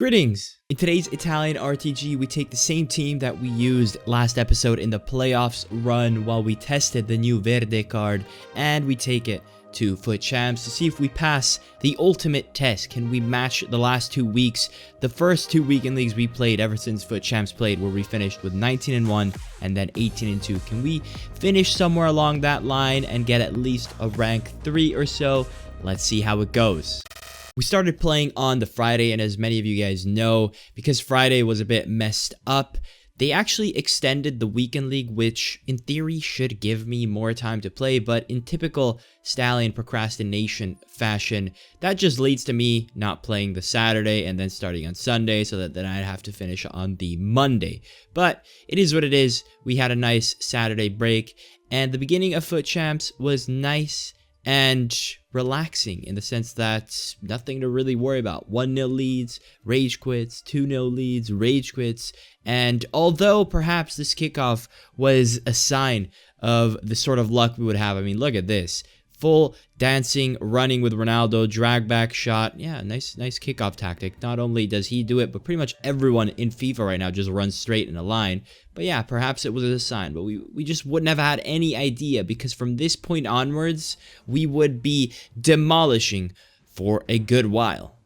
Greetings! In today's Italian RTG, we take the same team that we used last episode in the playoffs run while we tested the new Verde card, and we take it to FUT Champs to see if we pass the ultimate test. Can we match the last 2 weeks, the first 2 weekend leagues we played ever since FUT Champs played, where we finished with 19-1 and then 18-2. Can we finish somewhere along that line and get at least a rank 3 or so? Let's see how it goes. We started playing on the Friday, and as many of you guys know, because Friday was a bit messed up, they actually extended the weekend league, which in theory should give me more time to play, but in typical Stallion procrastination fashion, that just leads to me not playing the Saturday and then starting on Sunday, so that then I'd have to finish on the Monday. But it is what it is. We had a nice Saturday break, and the beginning of FUT Champs was nice and relaxing in the sense that nothing to really worry about. 1-0 leads, rage quits, 2-0 leads, rage quits, and although perhaps this kickoff was a sign of the sort of luck we would have, I mean, look at this. Full dancing, running with Ronaldo, drag back shot. Yeah, nice kickoff tactic. Not only does he do it, but pretty much everyone in FIFA right now just runs straight in a line. But yeah, perhaps it was a sign, but we just wouldn't have had any idea, because from this point onwards, we would be demolishing for a good while.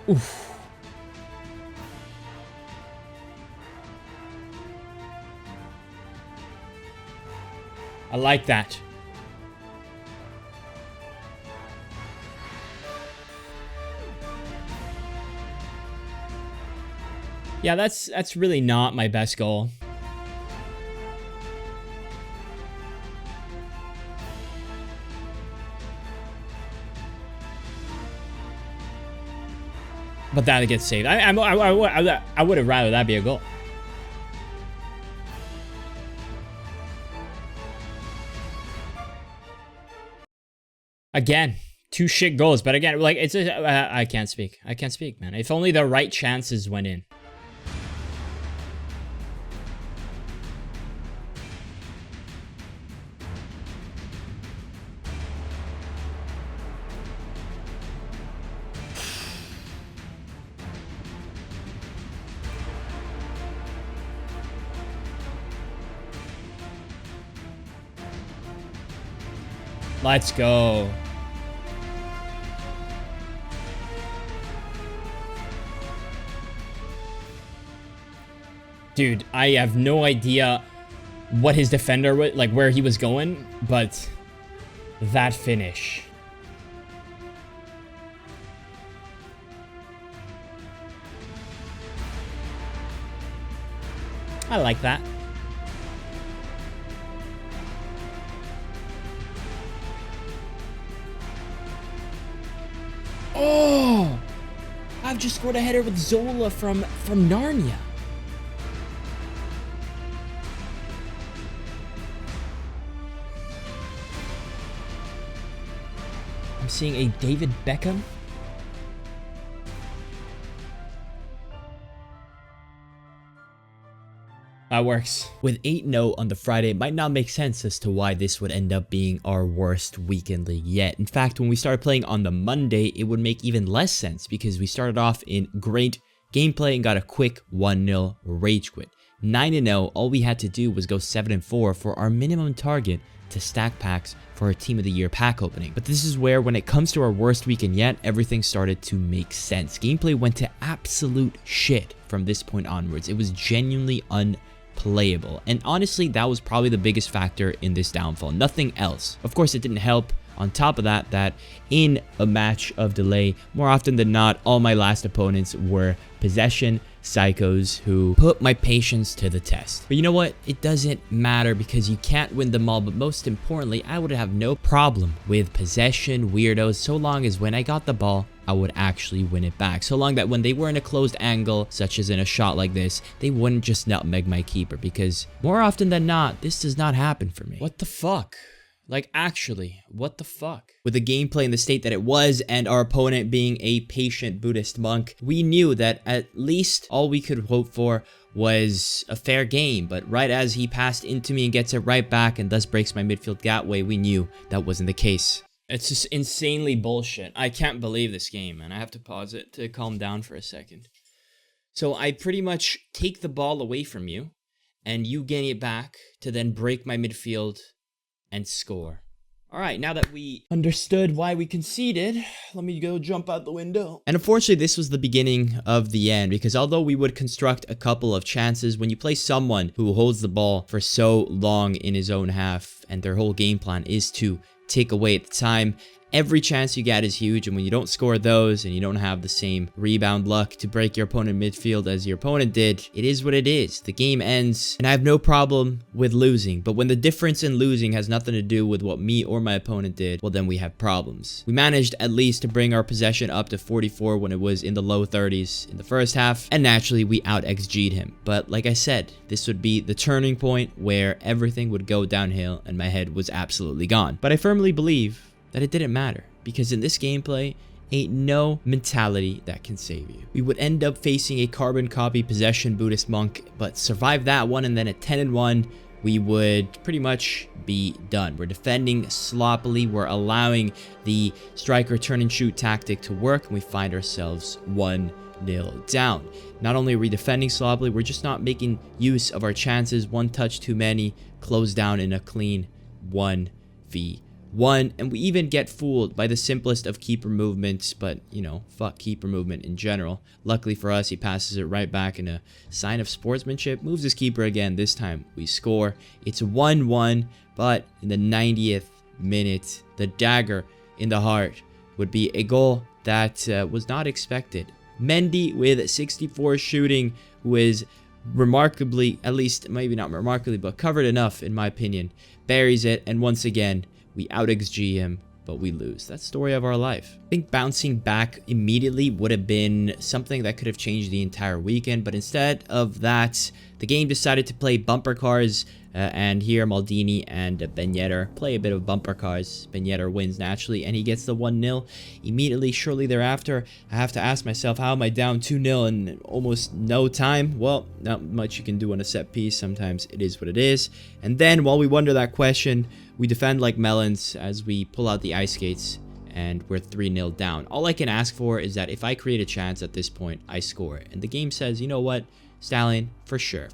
Oof. I like that. Yeah, that's really not my best goal. But that gets saved. I would have rather that be a goal. Again, 2 shit goals. But again, like, it's I can't speak. I can't speak, man. If only the right chances went in. Let's go. Dude, I have no idea what his defender was, like where he was going, but that finish. I like that. Oh! I've just scored a header with Zola from Narnia. I'm seeing a David Beckham. That works. With 8-0 on the Friday, it might not make sense as to why this would end up being our worst weekend league yet. In fact, when we started playing on the Monday, it would make even less sense, because we started off in great gameplay and got a quick 1-0 rage quit. 9-0, all we had to do was go 7-4 for our minimum target to stack packs for our Team of the Year pack opening. But this is where, when it comes to our worst weekend yet, everything started to make sense. Gameplay went to absolute shit from this point onwards. It was genuinely unplayable, and honestly, that was probably the biggest factor in this downfall. Nothing else. Of course, it didn't help On top of that, that in a match of delay, more often than not, all my last opponents were possession psychos who put my patience to the test. But you know what? It doesn't matter because you can't win them all. But most importantly, I would have no problem with possession weirdos so long as when I got the ball, I would actually win it back. So long that when they were in a closed angle, such as in a shot like this, they wouldn't just nutmeg my keeper, because more often than not, this does not happen for me. What the fuck? Like, actually, what the fuck? With the gameplay in the state that it was, and our opponent being a patient Buddhist monk, we knew that at least all we could hope for was a fair game. But right as he passed into me and gets it right back and thus breaks my midfield gateway, we knew that wasn't the case. It's just insanely bullshit. I can't believe this game, and I have to pause it to calm down for a second. So I pretty much take the ball away from you, and you gain it back to then break my midfield and score. All right, now that we understood why we conceded, let me go jump out the window. And unfortunately, this was the beginning of the end, because although we would construct a couple of chances, when you play someone who holds the ball for so long in his own half, and their whole game plan is to take away at the time, every chance you get is huge, and when you don't score those and you don't have the same rebound luck to break your opponent midfield as your opponent did, it is what it is. The game ends, and I have no problem with losing, but when the difference in losing has nothing to do with what me or my opponent did, well, then we have problems. We managed at least to bring our possession up to 44 when it was in the low 30s in the first half, and naturally we out XG'd him. But like I said, this would be the turning point where everything would go downhill and my head was absolutely gone. But I firmly believe that it didn't matter, because in this gameplay, ain't no mentality that can save you. We would end up facing a carbon copy possession Buddhist monk, but survive that one, and then at 10-1, we would pretty much be done. We're defending sloppily, we're allowing the striker turn and shoot tactic to work, and we find ourselves 1-0 down. Not only are we defending sloppily, we're just not making use of our chances. One touch too many, closed down in a clean 1v1, and we even get fooled by the simplest of keeper movements, but you know, fuck keeper movement in general. Luckily for us, he passes it right back in a sign of sportsmanship, moves his keeper again. This time we score. It's 1-1, but in the 90th minute, the dagger in the heart would be a goal that was not expected. Mendy with 64 shooting, who is remarkably, at least maybe not remarkably, but covered enough in my opinion, buries it, and once again, we out XG him, but we lose. That's the story of our life. I think bouncing back immediately would have been something that could have changed the entire weekend, but instead of that, the game decided to play bumper cars, and here Maldini and Ben Yedder play a bit of bumper cars. Ben Yedder wins naturally, and he gets the 1-0. Immediately, shortly thereafter, I have to ask myself, how am I down 2-0 in almost no time? Well, not much you can do on a set piece. Sometimes it is what it is. And then, while we wonder that question, we defend like melons as we pull out the ice skates, and we're 3-0 down. All I can ask for is that if I create a chance at this point, I score it. And the game says, you know what? Stallion, for sure.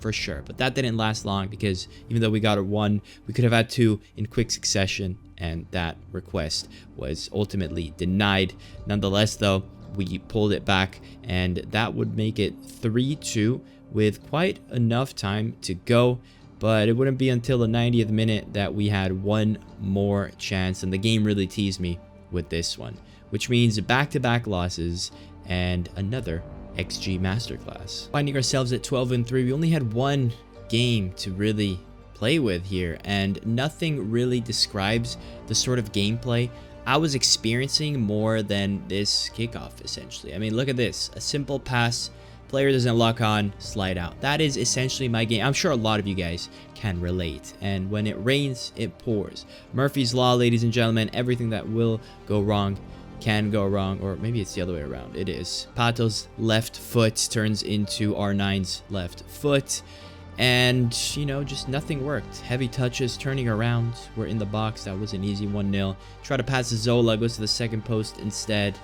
But that didn't last long, because even though we got a 1, we could have had 2 in quick succession, and that request was ultimately denied. Nonetheless, though, we pulled it back, and that would make it 3-2 with quite enough time to go. But it wouldn't be until the 90th minute that we had one more chance, and the game really teased me with this one, which means back-to-back losses and another XG masterclass. Finding ourselves at 12-3, we only had one game to really play with here, and nothing really describes the sort of gameplay I was experiencing more than this kickoff, essentially. I mean, look at this. A simple pass, player doesn't lock on, slide out. That is essentially my game. I'm sure a lot of you guys can relate. And when it rains, it pours. Murphy's Law, ladies and gentlemen. Everything that will go wrong can go wrong, or maybe it's the other way around. It is. Pato's left foot turns into R9's left foot, and you know, just nothing worked. Heavy touches, turning around, we're in the box. That was an easy 1-0. Try to pass to Zola, goes to the second post instead.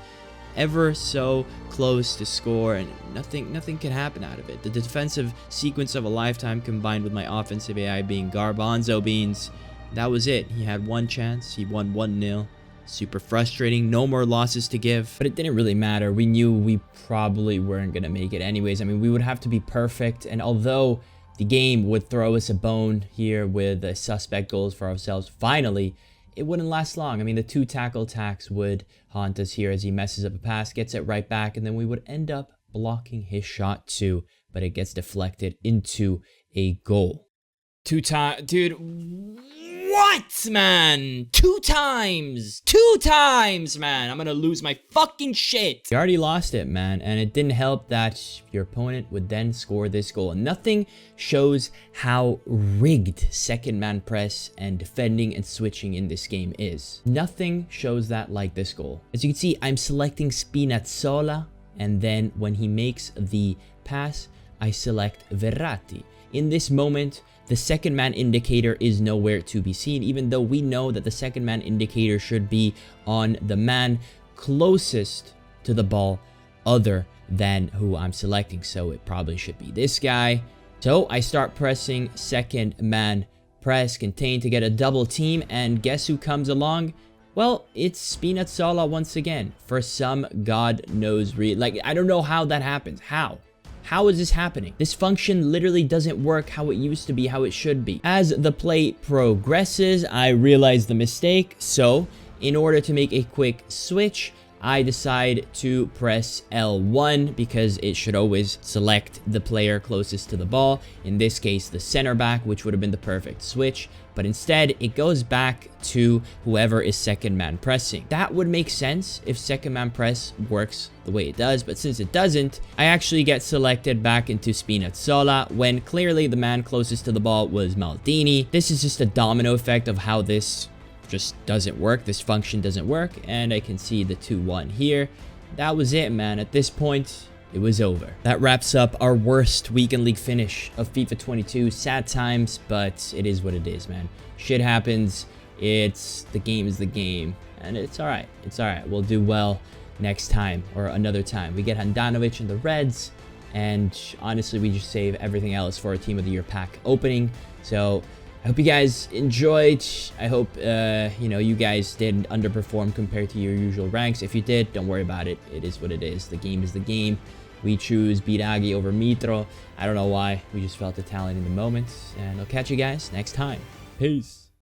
Ever so close to score, and nothing can happen out of it. The defensive sequence of a lifetime combined with my offensive AI being garbanzo beans, that was it. He had one chance, he won 1-0. Super frustrating, no more losses to give, but it didn't really matter. We knew we probably weren't gonna make it anyways. I mean, we would have to be perfect, and although the game would throw us a bone here with suspect goals for ourselves, finally it wouldn't last long. I mean, the 2 tackle attacks would haunt us here as he messes up a pass, gets it right back, and then we would end up blocking his shot too, but it gets deflected into a goal. 2 times, dude. What, man? 2 times! 2 times, man! I'm gonna lose my fucking shit! You already lost it, man, and it didn't help that your opponent would then score this goal. Nothing shows how rigged second man press and defending and switching in this game is. Nothing shows that like this goal. As you can see, I'm selecting Spinazzola, and then when he makes the pass, I select Verratti. In this moment, the second man indicator is nowhere to be seen, even though we know that the second man indicator should be on the man closest to the ball other than who I'm selecting. So it probably should be this guy. So I start pressing second man press, contain to get a double team, and guess who comes along? Well, it's Spinazzola once again. For some God knows reason. Like, I don't know how that happens. How? How is this happening? This function literally doesn't work how it used to be, how it should be. As the play progresses, I realize the mistake. So, in order to make a quick switch, I decide to press L1 because it should always select the player closest to the ball. In this case, the center back, which would have been the perfect switch. But instead, it goes back to whoever is second man pressing. That would make sense if second man press works the way it does. But since it doesn't, I actually get selected back into Spinazzola when clearly the man closest to the ball was Maldini. This is just a domino effect of how this just doesn't work. This function doesn't work, and I can see the 2-1 here. That was it, man. At this point, it was over. That wraps up our worst weekend league finish of FIFA 22. Sad times, but it is what it is, man. Shit happens. The game is the game, and it's all right. It's all right. We'll do well next time or another time. We get Handanovic and the Reds, and honestly, we just save everything else for a Team of the Year pack opening. So I hope you guys enjoyed. I hope, you guys didn't underperform compared to your usual ranks. If you did, don't worry about it. It is what it is. The game is the game. We choose Biraghi over Mitro. I don't know why. We just felt Italian in the moment. And I'll catch you guys next time. Peace.